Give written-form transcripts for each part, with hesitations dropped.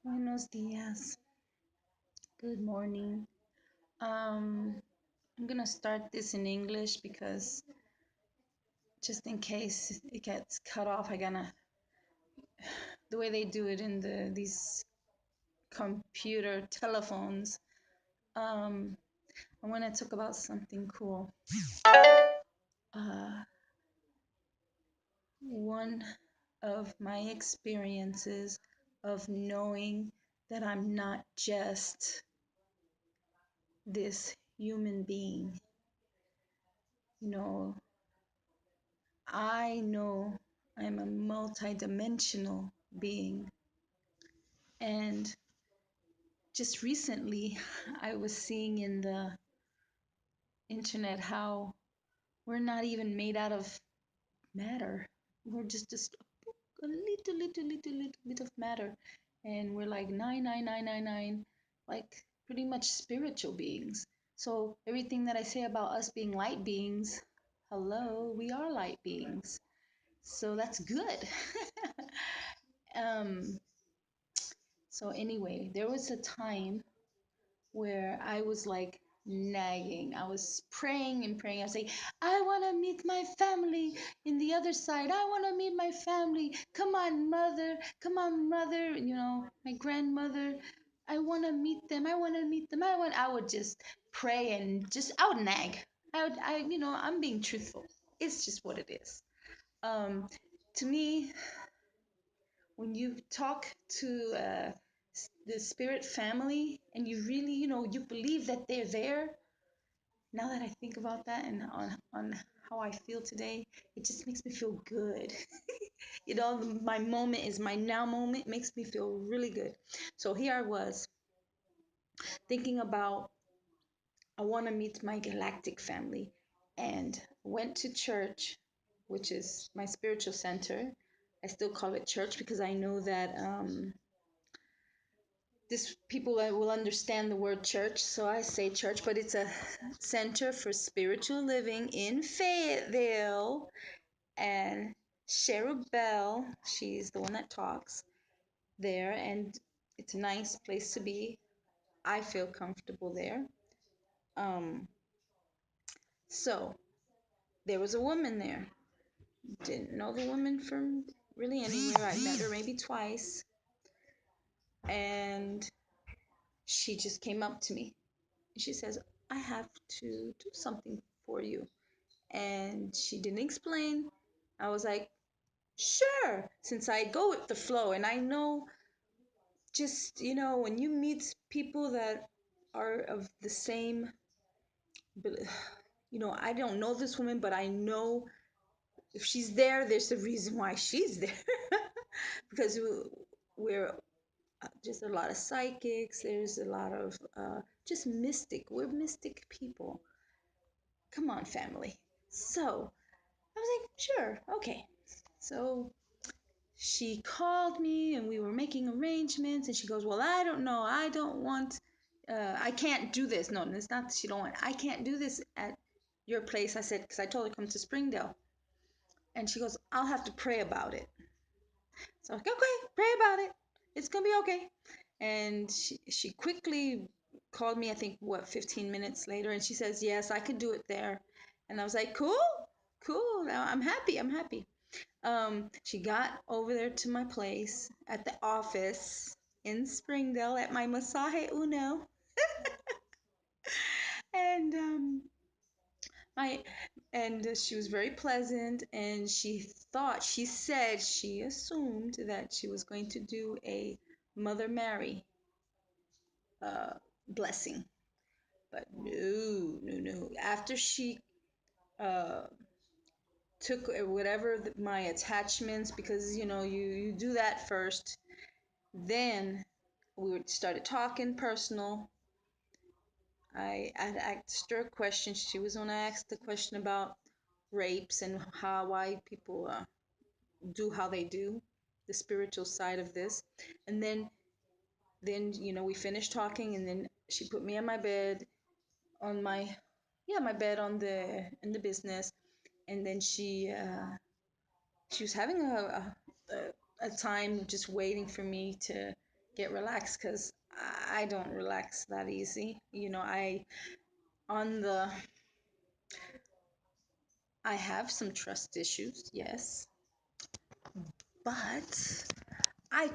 Buenos dias. Good morning. I'm gonna start this in English because just in case it gets cut off, I gonna the way they do it in these computer telephones. Um, I want to talk about something cool. Uh, one of my experiences of knowing that I'm not just this human being. You know, I know I'm a multidimensional being. And just recently, I was seeing in the internet how we're not even made out of matter. We're just a little bit of matter. And we're like 99999, like pretty much spiritual beings. So everything that I say about us being light beings, hello, we are light beings. So that's good. um, So anyway, there was a time where I was like nagging. I was praying and praying. I was like, I want to meet my family in the other side. I want to meet my family. Come on, mother. Come on, mother. My grandmother. I want to meet them. I want to meet them. I would just pray and I would nag. I'm being truthful. It's just what it is. Um, to me, when you talk to the spirit family and you really, you believe that they're there. Now that I think about that and on how I feel today, it just makes me feel good. My moment is my now moment, makes me feel really good. So here I was thinking about, I want to meet my galactic family, and went to church, which is my spiritual center. I still call it church because I know that this people will understand the word church, so I say church, but it's a center for spiritual living in Fayetteville. And Cheryl Bell, she's the one that talks there, and it's a nice place to be. I feel comfortable there. Um, so there was a woman there. Didn't know the woman from really anywhere. I met her maybe twice, and she just came up to me. She says, I have to do something for you. And she didn't explain. I was like, sure, since I go with the flow. And I know, just, when you meet people that are of the same, I don't know this woman, but I know if she's there, there's a reason why she's there. Because we're just a lot of psychics, there's a lot of just we're mystic people. Come on, family. So I was like, sure, okay. So she called me and we were making arrangements, and she goes, well, I don't know. I don't want, I can't do this. No, it's not that she don't want, I can't do this at your place. I said, because I told her come to Springdale. And she goes, I'll have to pray about it. So I was like, okay, pray about it. It's going to be okay. And she quickly called me, I think, 15 minutes later. And she says, yes, I could do it there. And I was like, cool, cool. Now I'm happy. I'm happy. She got over there to my place at the office in Springdale at my Masaje Uno. And I and she was very pleasant, and she said she assumed that she was going to do a Mother Mary uh, blessing. But no, no, no. After she uh, took whatever my attachments, because you do that first, then we started talking personal. I asked her a question. She was going to ask the question about rapes and why people do how they do, the spiritual side of this. And then we finished talking, and then she put me on my bed, on my my bed on the in the business. And then she was having a time just waiting for me to get relaxed because I don't relax that easy. On the, I have some trust issues, yes, but I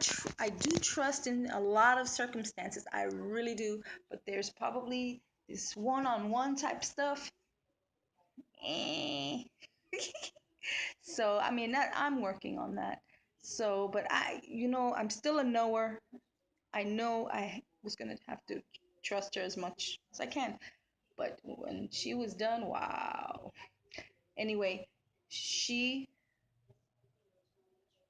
do trust in a lot of circumstances. I really do, but there's probably this one-on-one type stuff. Eh. So I mean that I'm working on that. So, but I'm still a knower. I know I was gonna have to trust her as much as I can. But when she was done, wow. Anyway, she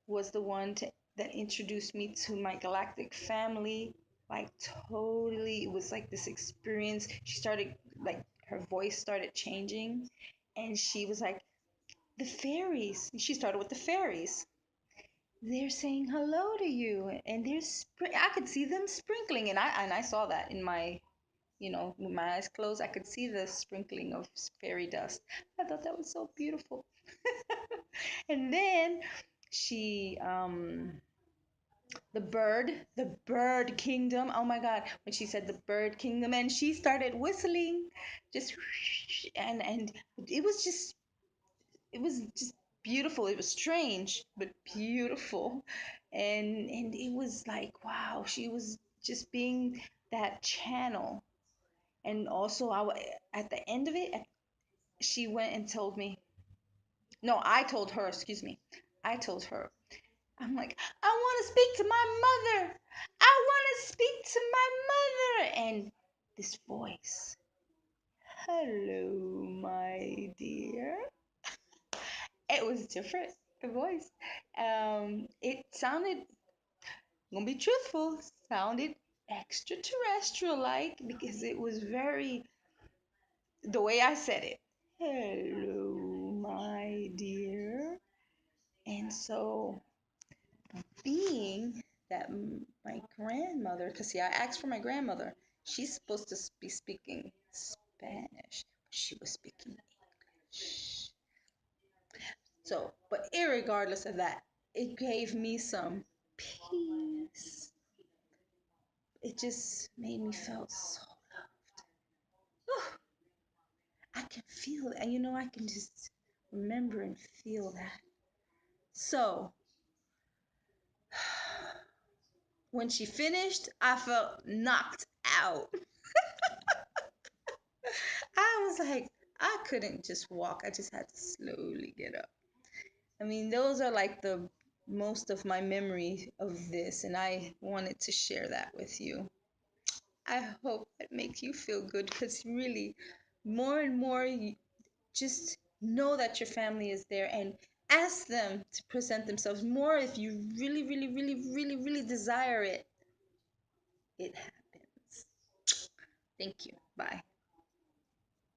was the one that introduced me to my galactic family. Like, totally, it was like this experience. She started, like, her voice started changing, and she was like, the fairies. She started with the fairies. They're saying hello to you, and I could see them sprinkling, and I saw that in my, with my eyes closed. I could see the sprinkling of fairy dust. I thought that was so beautiful. And then she the bird kingdom. Oh my God, when she said the bird kingdom, and she started whistling, just and it was just beautiful. It was strange but beautiful, and it was like, wow, she was just being that channel. And also, at the end of it, she went and told me. No, I told her. Excuse me. I told her. I'm like, I want to speak to my mother. I want to speak to my mother. And this voice, hello, my dear. It was different, the voice. It sounded, I'm gonna be truthful, sounded extraterrestrial like, because it was very, the way I said it. Hello, my dear. And so, being that my grandmother, because see, I asked for my grandmother, she's supposed to be speaking Spanish. She was speaking English. So, but irregardless of that, it gave me some peace. It just made me feel so loved. Oh, I can feel it. And I can just remember and feel that. So, when she finished, I felt knocked out. I was like, I couldn't just walk. I just had to slowly get up. I mean, those are like the most of my memory of this, and I wanted to share that with you. I hope it makes you feel good because really, more and more, you just know that your family is there and ask them to present themselves more if you really, really, really, really, really desire it. It happens. Thank you. Bye.